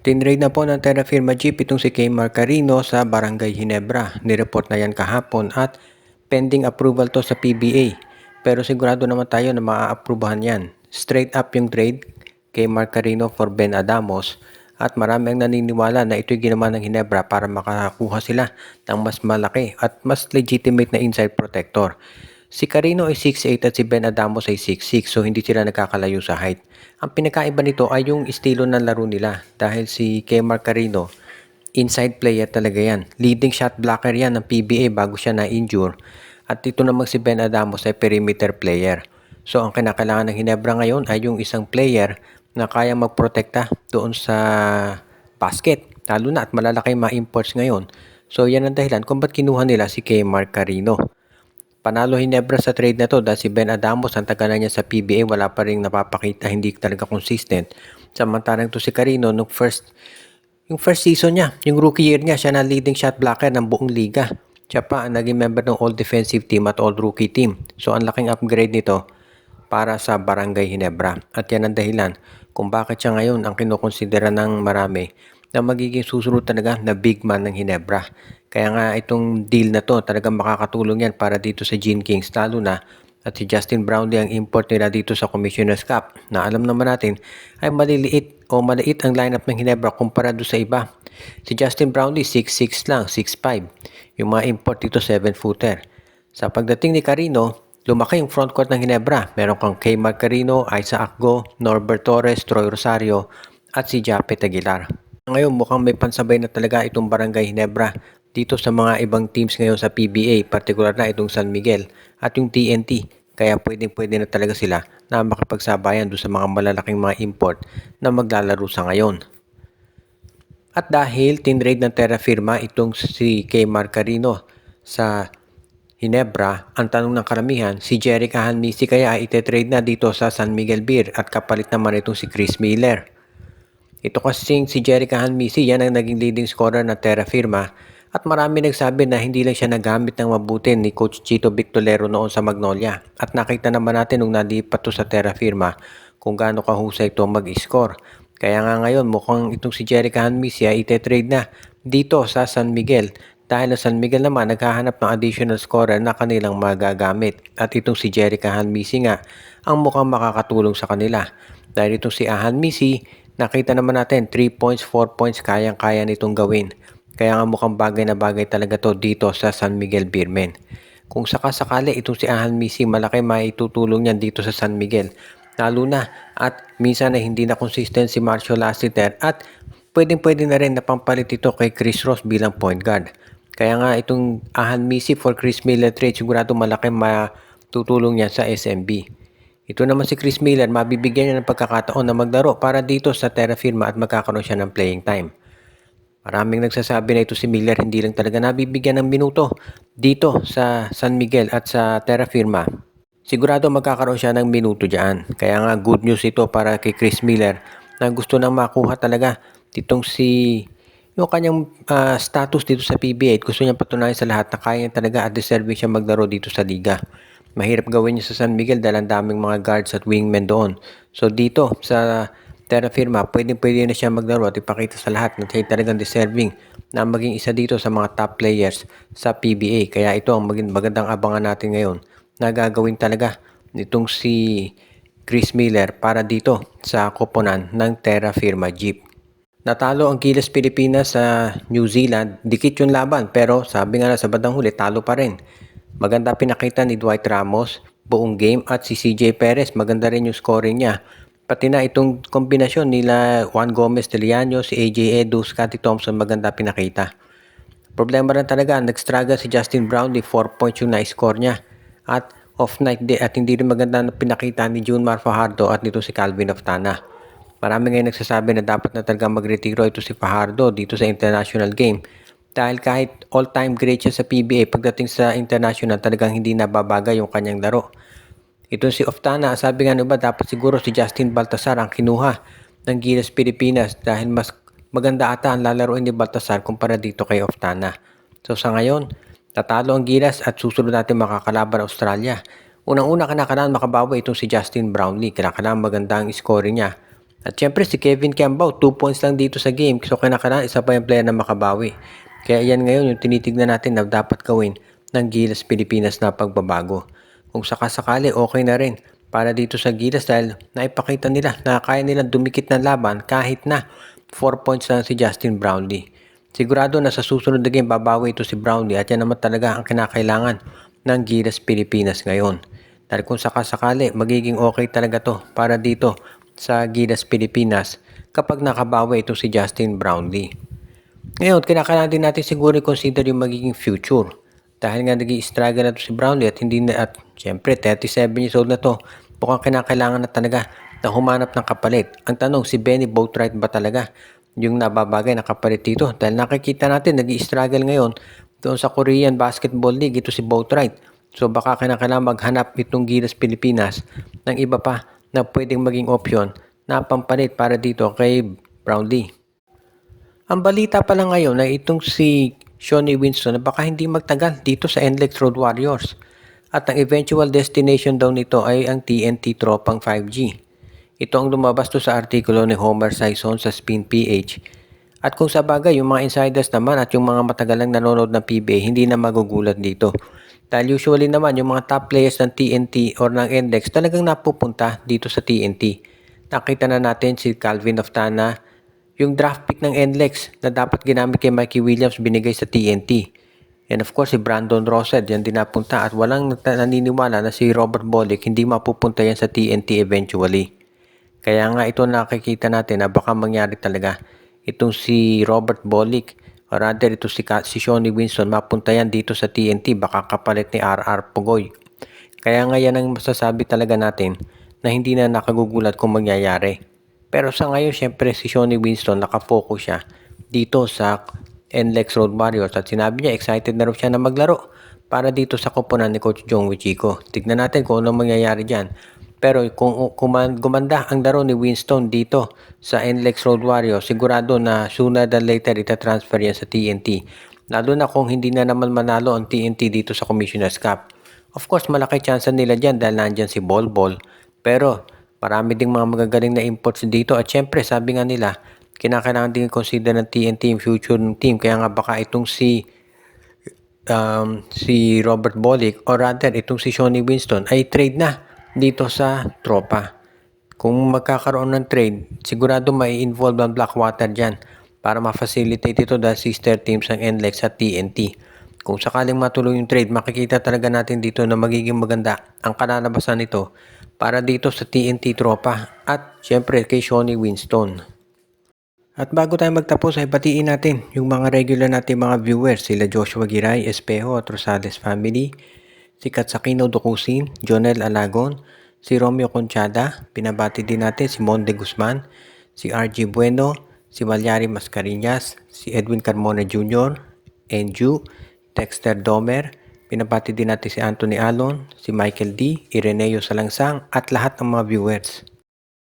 Tinrade na po ng Terra Firma Jeep itong si Kmar Carino sa Barangay Ginebra. Nireport na yan kahapon at pending approval to sa PBA. Pero sigurado naman tayo na maa-approvehan yan. Straight up yung trade, Kmar Carino for Ben Adamos. At marami ang naniniwala na ito'y ginawa ng Ginebra para makakuha sila ng mas malaki at mas legitimate na inside protector. Si Carino ay 6'8 at si Ben Adamos ay 6'6, so hindi sila nagkakalayo sa height. Ang pinakaiba nito ay yung estilo ng laro nila dahil si Kmar Carino, inside player talaga yan. Leading shot blocker yan ng PBA bago siya na-injure. At ito namang si Ben Adamos ay perimeter player. So ang kinakailangan ng Ginebra ngayon ay yung isang player na kaya magprotekta doon sa basket. Lalo na at malalaki mga imports ngayon. So yan ang dahilan kung ba't kinuha nila si Kmar Carino. Panalo Ginebra sa trade na to dahil si Ben Adamos ang taga na niya sa PBA wala pa rin napapakita, hindi talaga consistent. Samantalang to si Carino yung first season niya, yung rookie year niya, siya na leading shot blocker ng buong liga. Siya pa ang naging member ng all defensive team at all rookie team. So ang laking upgrade nito para sa Barangay Ginebra. At yan ang dahilan kung bakit siya ngayon ang kinukonsidera ng marami na magiging susunod talaga na big man ng Ginebra. Kaya nga itong deal na to talagang makakatulong yan para dito sa Gene Kings, lalo na at si Justin Brownlee ang import nila dito sa Commissioner's Cup na alam naman natin ay maliit ang lineup ng Ginebra kumpara do sa iba. Si Justin Brownlee 6'6 lang, 6'5. Yung mga import dito 7-footer. Sa pagdating ni Carino, lumaki yung frontcourt ng Ginebra. Meron kang Kmar Carino, Isaac Go, Norbert Torres, Troy Rosario at si Japet Aguilar. Ngayon mukhang may pansabay na talaga itong Barangay Ginebra dito sa mga ibang teams ngayon sa PBA, partikular na itong San Miguel at yung TNT. Kaya pwede na talaga sila na makapagsabayan doon sa mga malalaking mga import na maglalaro sa ngayon. At dahil tinrade ng Terra Firma itong si Kmar Carino sa Ginebra, ang tanong ng karamihan, si Jerick Ahanmisi kaya ay itetrade na dito sa San Miguel Beer at kapalit naman itong si Chris Miller. Ito kasing si Jerick Ahanmisi, yan ang naging leading scorer ng Terra Firma at marami nagsabi na hindi lang siya nagamit ng mabuti ni Coach Chito Victolero noon sa Magnolia. At nakita naman natin nung nalipat to sa Terra Firma kung gaano kahusay ito mag-score. Kaya nga ngayon mukhang itong si Jerick Ahanmisi ay itetrade na dito sa San Miguel dahil ang San Miguel naman naghahanap ng additional scorer na kanilang magagamit. At itong si Jerick Ahanmisi nga ang mukhang makakatulong sa kanila. Dahil itong si Ahanmisi, nakita naman natin 3 points, 4 points kayang-kaya nitong gawin. Kaya nga mukhang bagay na bagay talaga to dito sa San Miguel Beermen. Kung sakasakali itong si Ahanmisi, malaki maitutulong niyan dito sa San Miguel. Lalo na at minsan na hindi na consistent si Marcio Lassiter at pwede na rin napampalit ito kay Chris Ross bilang point guard. Kaya nga itong Ahanmisi for Chris Miller trade, sigurado malaki matutulong niya sa SMB. Ito naman si Chris Miller, mabibigyan niya ng pagkakataon na maglaro para dito sa Terra Firma at magkakaroon siya ng playing time. Maraming nagsasabi na ito si Miller hindi lang talaga nabibigyan ng minuto dito sa San Miguel at sa Terra Firma. Sigurado magkakaroon siya ng minuto dyan. Kaya nga good news ito para kay Chris Miller na gusto nang makuha talaga ditong yung kanyang status dito sa PBA. Gusto niya patunayan sa lahat na kaya talaga at deserving siya maglaro dito sa liga. Mahirap gawin niya sa San Miguel dahil ang daming mga guards at wingmen doon. So dito sa Terra Firma, pwede na siya maglaro at ipakita sa lahat na siya talagang deserving na maging isa dito sa mga top players sa PBA. Kaya ito ang magandang abangan natin ngayon na gagawin talaga nitong si Chris Miller para dito sa koponan ng Terra Firma Jeep. Natalo ang Gilas Pilipinas sa New Zealand. Dikit yung laban pero sabi nga na sa bandang huli, talo pa rin. Maganda pinakita ni Dwight Ramos buong game at si CJ Perez, maganda rin yung scoring niya. Pati na itong kombinasyon nila Juan Gomez Teliano, si AJ Edu, Scottie Thompson, maganda pinakita. Problema rin talaga, nag-struggle si Justin Brownlee, 4 points yung na-score niya. At off-night day at hindi rin maganda na pinakita ni Junmar Fajardo at nito si Calvin Oftana. Marami ngayon nagsasabi na dapat na talaga magretiro ito si Fajardo dito sa international game. Dahil kahit all-time great siya sa PBA, pagdating sa international talagang hindi nababaga yung kanyang laro. Ito si Oftana, sabi nga ba dapat siguro si Justin Baltasar ang kinuha ng Gilas Pilipinas dahil mas maganda ata ang lalaroin ni Baltasar kumpara dito kay Oftana. So sa ngayon, tatalo ang Gilas at susunod natin makakalaban Australia. Unang-una kinakailangan makabawi itong si Justin Brownlee. Kinakailangan maganda ang scoring niya At syempre si Kevin Kiambao, 2 points lang dito sa game. So kinakailangan isa pa yung player na makabawi. Kaya yan ngayon yung tinitignan natin na dapat gawin ng Gilas Pilipinas na pagbabago. Kung sakasakali, okay na rin para dito sa Gilas dahil naipakita nila na kaya nilang dumikit ng laban kahit na 4 points lang si Justin Brownlee. Sigurado na sa susunod na game babawi ito si Brownlee at yan naman talaga ang kinakailangan ng Gilas Pilipinas ngayon. Dahil kung sakasakali, magiging okay talaga to para dito sa Gilas Pilipinas kapag nakabawi ito si Justin Brownlee. Ngayon, kinakailangan din natin siguro i-consider yung magiging future. Dahil nga nag-i-struggle na to si Brownlee at syempre 37 years old na to, mukhang kinakailangan na talaga na humanap ng kapalit. Ang tanong, si Benny Boatwright ba talaga yung nababagay na kapalit dito? Dahil nakikita natin nag-i-struggle ngayon doon sa Korean Basketball League, ito si Boatwright. So baka kinakailangan maghanap itong Gilas Pilipinas ng iba pa na pwedeng maging option na pampalit para dito kay Brownlee. Ang balita pa lang ngayon na itong si Shawnee Winston na baka hindi magtagal dito sa NLEX Road Warriors. At ang eventual destination daw nito ay ang TNT Tropang 5G. Ito ang lumabas to sa artikulo ni Homer Sison sa Spin PH. At kung sa bagay, yung mga insiders naman at yung mga matagalang nanonood ng PBA hindi na magugulat dito. Dahil usually naman yung mga top players ng TNT or ng NLEX talagang napupunta dito sa TNT. Nakita na natin si Calvin Oftana, yung draft pick ng NLEX na dapat ginamit kay Mikey Williams binigay sa TNT. And of course si Brandon Rosed yan din napunta at walang naniniwala na si Robert Bolick hindi mapupunta yan sa TNT eventually. Kaya nga ito nakikita natin na baka mangyari talaga itong si Robert Bolick or rather ito si Shawnee Winston mapunta yan dito sa TNT baka kapalit ni RR Pugoy. Kaya nga yan ang masasabi talaga natin na hindi na nakagugulat kung mangyayari. Pero sa ngayon syempre si Shawnee Winston nakafocus siya dito sa NLEX Road Warriors at sinabi niya excited na rin siya na maglaro para dito sa koponan ni Coach Jong Wichico. Tignan natin kung anong mangyayari dyan. Pero kung gumanda ang laro ni Winston dito sa NLEX Road Warriors, sigurado na sooner than later ita-transfer yan sa TNT. Lalo na kung hindi na naman manalo ang TNT dito sa Commissioner's Cup. Of course, malaki chance nila dyan dahil nandyan si Bol Bol. Pero marami ding mga magagaling na imports dito at syempre sabi nga nila, kinakailangan din consider ng TNT yung future ng team. Kaya nga baka itong si Robert Bolick or rather itong si Shawnee Winston ay trade na dito sa tropa. Kung magkakaroon ng trade, sigurado may involve ang Blackwater dyan para ma-facilitate ito dahil sister teams ng NLEX at TNT. Kung sakaling matuloy yung trade, makikita talaga natin dito na magiging maganda ang kalalabasan nito para dito sa TNT tropa at syempre kay Shawnee Winston. At bago tayo magtapos ay batiin natin yung mga regular natin mga viewers, sila Joshua Giray, Espejo at Rosales family, si Katsakino Dukusin, Jonel Alagon, si Romeo Conchada, pinabati din natin si Monde Guzman, si RG Bueno, si Valyari Mascarillas, si Edwin Carmona Jr., Enju, Dexter Domer, pinabati din natin si Anthony Alon, si Michael D., Ireneo Salangsang at lahat ng mga viewers.